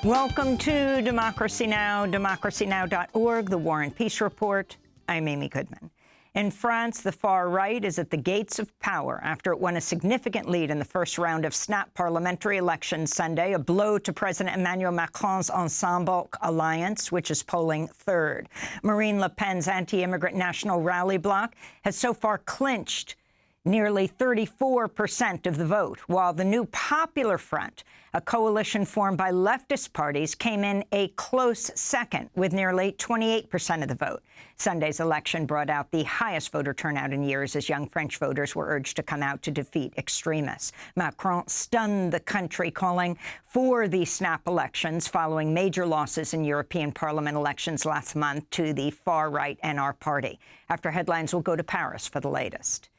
Welcome to Democracy Now!, democracynow.org, the War and Peace Report. I'm Amy Goodman. In France, the far right is at the gates of power after it won a significant lead in the first round of snap parliamentary elections Sunday, a blow to President Emmanuel Macron's Ensemble alliance, which is polling third. Marine Le Pen's anti-immigrant National Rally bloc has so far clinched nearly 34% of the vote, while the new Popular Front, a coalition formed by leftist parties, came in a close second with nearly 28% of the vote. Sunday's election brought out the highest voter turnout in years as young French voters were urged to come out to defeat extremists. Macron stunned the country, calling for the snap elections following major losses in European Parliament elections last month to the far-right NR party. After headlines, we'll go to Paris for the latest.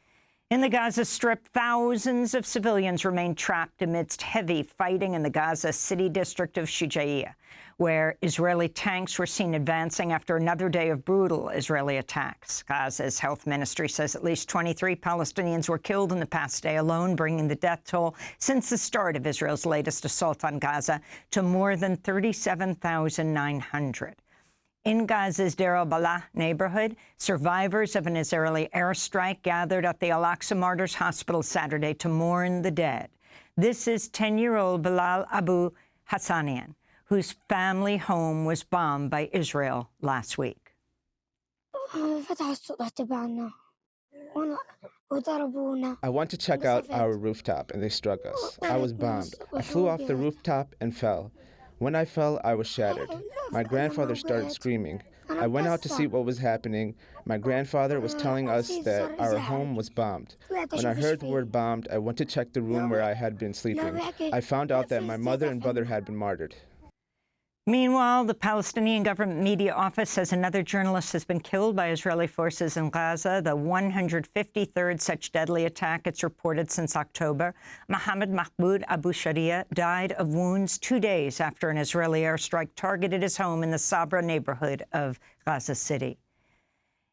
In the Gaza Strip, thousands of civilians remain trapped amidst heavy fighting in the Gaza City district of Shujaiya, where Israeli tanks were seen advancing after another day of brutal Israeli attacks. Gaza's health ministry says at least 23 Palestinians were killed in the past day alone, bringing the death toll since the start of Israel's latest assault on Gaza to more than 37,900. In Gaza's Deir al-Balah neighborhood, survivors of an Israeli airstrike gathered at the Al-Aqsa Martyrs Hospital Saturday to mourn the dead. This is 10-year-old Bilal Abu Hassanian, whose family home was bombed by Israel last week. I went to check out our rooftop, and they struck us. I was bombed. I flew off the rooftop and fell. When I fell, I was shattered. My grandfather started screaming. I went out to see what was happening. My grandfather was telling us that our home was bombed. When I heard the word bombed, I went to check the room where I had been sleeping. I found out that my mother and brother had been martyred. Meanwhile, the Palestinian government media office says another journalist has been killed by Israeli forces in Gaza, the 153rd such deadly attack it's reported since October. Mohammed Mahmoud Abu Sharia died of wounds 2 days after an Israeli airstrike targeted his home in the Sabra neighborhood of Gaza City.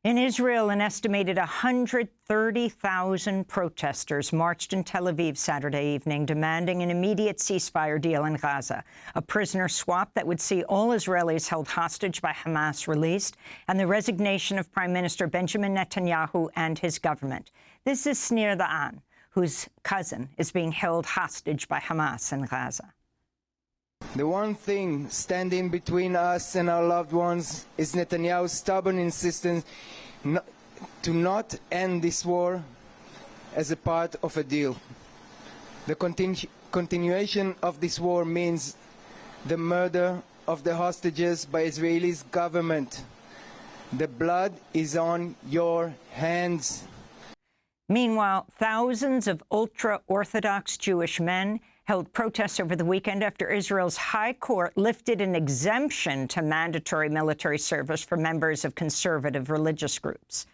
In Israel, an estimated 130,000 protesters marched in Tel Aviv Saturday evening, demanding an immediate ceasefire deal in Gaza, a prisoner swap that would see all Israelis held hostage by Hamas released, and the resignation of Prime Minister Benjamin Netanyahu and his government. This is Snir Da'an, whose cousin is being held hostage by Hamas in Gaza. The one thing standing between us and our loved ones is Netanyahu's stubborn insistence to not end this war as a part of a deal. The continuation of this war means the murder of the hostages by Israeli's government. The blood is on your hands. Meanwhile, thousands of ultra-Orthodox Jewish men held protests over the weekend after Israel's High Court lifted an exemption to mandatory military service for members of conservative religious groups.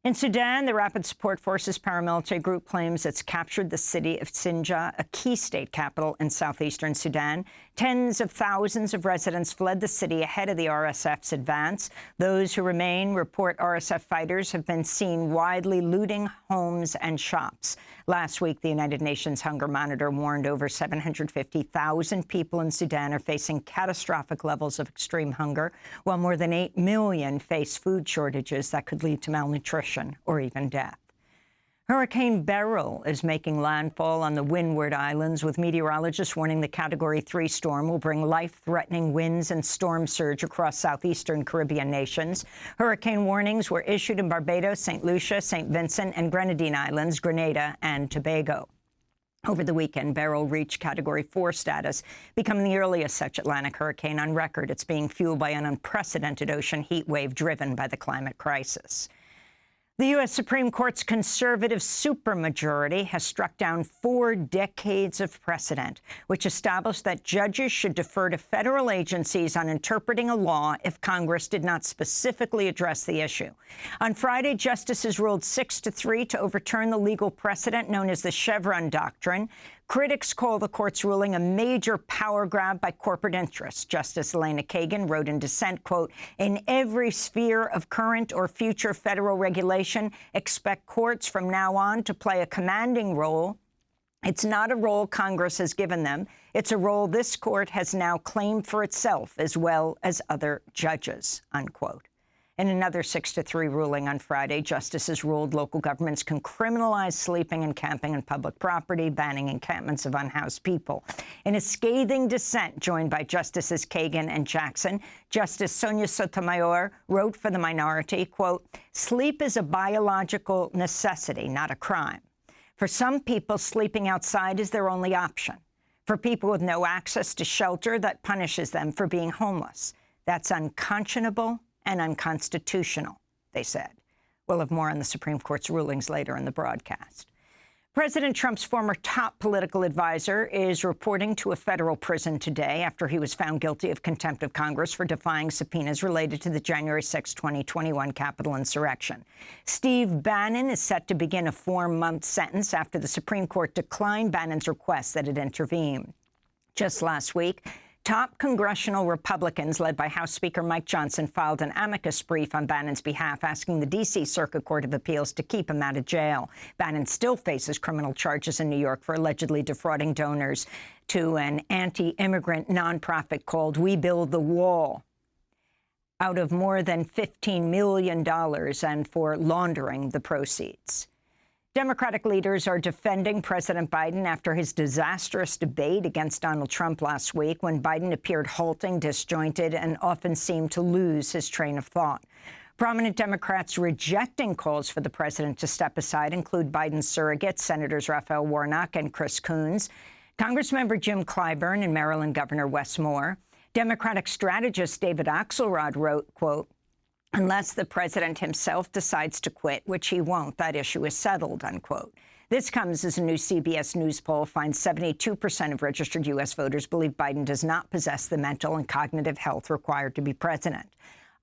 In Sudan, the Rapid Support Forces paramilitary group claims it's captured the city of Sinjar, a key state capital in southeastern Sudan. Tens of thousands of residents fled the city ahead of the RSF's advance. Those who remain report RSF fighters have been seen widely looting homes and shops. Last week, the United Nations Hunger Monitor warned over 750,000 people in Sudan are facing catastrophic levels of extreme hunger, while more than 8 million face food shortages that could lead to malnutrition or even death. Hurricane Beryl is making landfall on the Windward Islands, with meteorologists warning the Category 3 storm will bring life-threatening winds and storm surge across southeastern Caribbean nations. Hurricane warnings were issued in Barbados, St. Lucia, St. Vincent and Grenadine Islands, Grenada and Tobago. Over the weekend, Beryl reached Category 4 status, becoming the earliest such Atlantic hurricane on record. It's being fueled by an unprecedented ocean heat wave driven by the climate crisis. The U.S. Supreme Court's conservative supermajority has struck down 4 decades of precedent, which established that judges should defer to federal agencies on interpreting a law if Congress did not specifically address the issue. On Friday, justices ruled 6-3 to overturn the legal precedent known as the Chevron Doctrine. Critics call the court's ruling a major power grab by corporate interests. Justice Elena Kagan wrote in dissent, quote, "In every sphere of current or future federal regulation, expect courts from now on to play a commanding role It's not a role Congress has given them. It's a role this court has now claimed for itself, as well as other judges, unquote. In another 6-3 ruling on Friday, justices ruled local governments can criminalize sleeping and camping on public property, banning encampments of unhoused people. In a scathing dissent joined by Justices Kagan and Jackson, Justice Sonia Sotomayor wrote for the minority, quote, "Sleep is a biological necessity, not a crime. For some people, sleeping outside is their only option. For people with no access to shelter, that punishes them for being homeless. That's unconscionable and unconstitutional," they said. We'll have more on the Supreme Court's rulings later in the broadcast. President Trump's former top political advisor is reporting to a federal prison today after he was found guilty of contempt of Congress for defying subpoenas related to the January 6, 2021 Capitol insurrection. Steve Bannon is set to begin a 4-month sentence after the Supreme Court declined Bannon's request that it intervene. Just last week, top congressional Republicans, led by House Speaker Mike Johnson, filed an amicus brief on Bannon's behalf, asking the D.C. Circuit Court of Appeals to keep him out of jail. Bannon still faces criminal charges in New York for allegedly defrauding donors to an anti-immigrant nonprofit called We Build the Wall out of more than $15 million and for laundering the proceeds. Democratic leaders are defending President Biden after his disastrous debate against Donald Trump last week, when Biden appeared halting, disjointed, and often seemed to lose his train of thought. Prominent Democrats rejecting calls for the president to step aside include Biden's surrogates, Senators Raphael Warnock and Chris Coons, Congressmember Jim Clyburn, and Maryland Governor Wes Moore. Democratic strategist David Axelrod wrote, quote, "Unless the president himself decides to quit, which he won't, that issue is settled," unquote. This comes as a new CBS News poll finds 72% of registered U.S. voters believe Biden does not possess the mental and cognitive health required to be president.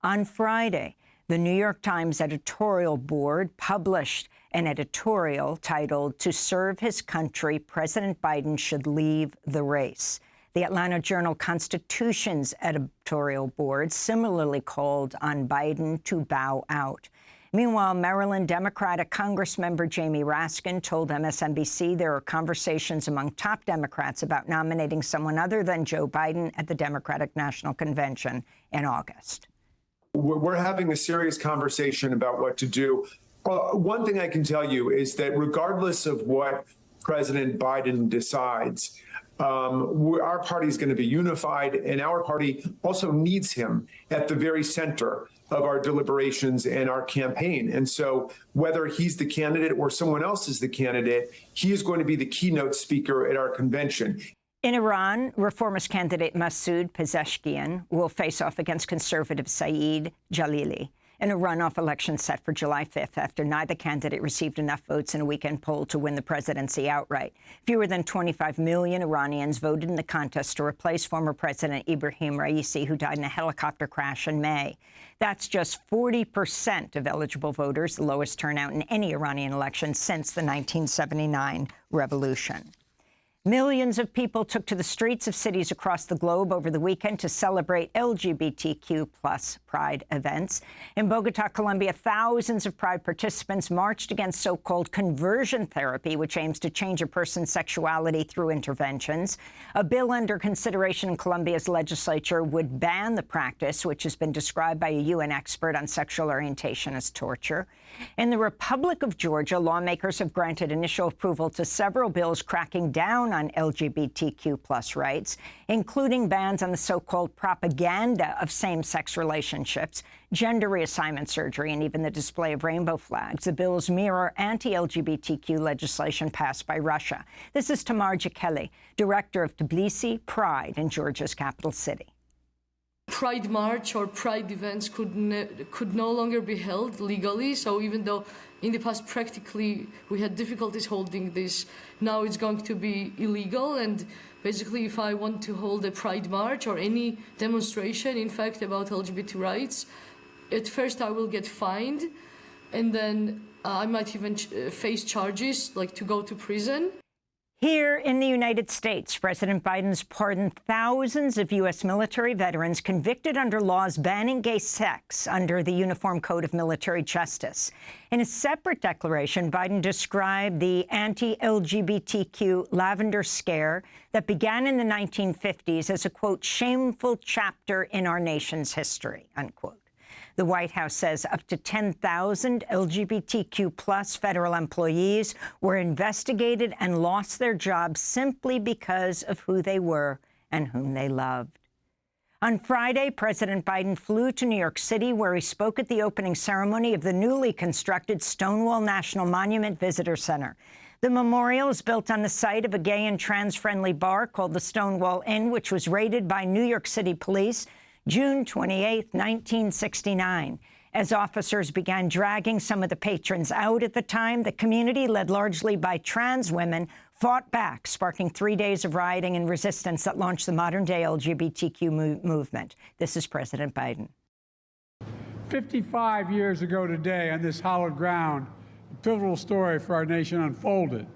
On Friday, the New York Times editorial board published an editorial titled, "To Serve His Country, President Biden Should Leave the Race." The Atlanta Journal-Constitution's editorial board similarly called on Biden to bow out. Meanwhile, Maryland Democratic Congressmember Jamie Raskin told MSNBC there are conversations among top Democrats about nominating someone other than Joe Biden at the Democratic National Convention in August. We're having a serious conversation about what to do. One thing I can tell you is that regardless of what President Biden decides, our party is going to be unified, and our party also needs him at the very center of our deliberations and our campaign. And so whether he's the candidate or someone else is the candidate, he is going to be the keynote speaker at our convention. In Iran, reformist candidate Masoud Pezeshkian will face off against conservative Saeed Jalili in a runoff election set for July 5th after neither candidate received enough votes in a weekend poll to win the presidency outright. Fewer than 25 million Iranians voted in the contest to replace former President Ibrahim Raisi, who died in a helicopter crash in May. That's just 40% of eligible voters, the lowest turnout in any Iranian election since the 1979 revolution. Millions of people took to the streets of cities across the globe over the weekend to celebrate LGBTQ plus Pride events. In Bogota, Colombia, thousands of Pride participants marched against so-called conversion therapy, which aims to change a person's sexuality through interventions. A bill under consideration in Colombia's legislature would ban the practice, which has been described by a UN expert on sexual orientation as torture. In the Republic of Georgia, lawmakers have granted initial approval to several bills cracking down on LGBTQ plus rights, including bans on the so-called propaganda of same-sex relationships, gender reassignment surgery, and even the display of rainbow flags. The bills mirror anti-LGBTQ legislation passed by Russia. This is Tamar Jekeli, director of Tbilisi Pride in Georgia's capital city. Pride March or Pride events could no longer be held legally. So even though in the past practically we had difficulties holding this, now it's going to be illegal. And basically, if I want to hold a Pride March or any demonstration, in fact, about LGBT rights, at first I will get fined, and then I might even face charges, like to go to prison. Here in the United States, President Biden's pardoned thousands of U.S. military veterans convicted under laws banning gay sex under the Uniform Code of Military Justice. In a separate declaration, Biden described the anti-LGBTQ lavender scare that began in the 1950s as a, quote, shameful chapter in our nation's history, unquote. The White House says up to 10,000 LGBTQ+ federal employees were investigated and lost their jobs simply because of who they were and whom they loved. On Friday, President Biden flew to New York City, where he spoke at the opening ceremony of the newly constructed Stonewall National Monument Visitor Center. The memorial is built on the site of a gay and trans-friendly bar called the Stonewall Inn, which was raided by New York City police June 28, 1969. As officers began dragging some of the patrons out at the time, the community, led largely by trans women, fought back, sparking 3 days of rioting and resistance that launched the modern-day LGBTQ movement. This is President Biden. 55 years ago today, on this hallowed ground, a pivotal story for our nation unfolded.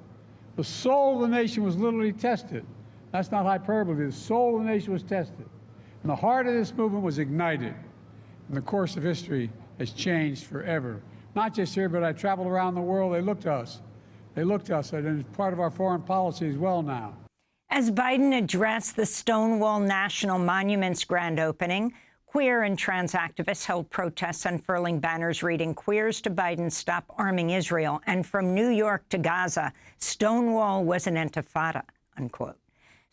The soul of the nation was literally tested. That's not hyperbole. The soul of the nation was tested. And the heart of this movement was ignited. And the course of history has changed forever. Not just here, but I traveled around the world. They look to us. They look to us, and it's part of our foreign policy as well now. As Biden addressed the Stonewall National Monument's grand opening, queer and trans activists held protests unfurling banners reading, "Queers to Biden, stop arming Israel," and "From New York to Gaza, Stonewall was an intifada," unquote.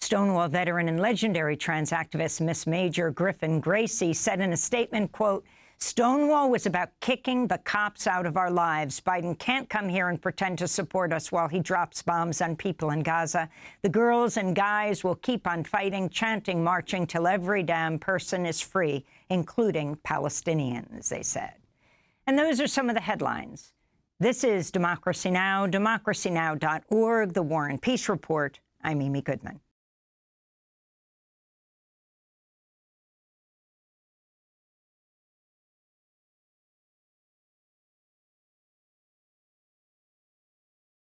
Stonewall veteran and legendary trans activist Miss Major Griffin Gracie said in a statement, quote, "Stonewall was about kicking the cops out of our lives. Biden can't come here and pretend to support us while he drops bombs on people in Gaza. The girls and guys will keep on fighting, chanting, marching till every damn person is free, including Palestinians," they said. And those are some of the headlines. This is Democracy Now!, democracynow.org, The War and Peace Report. I'm Amy Goodman.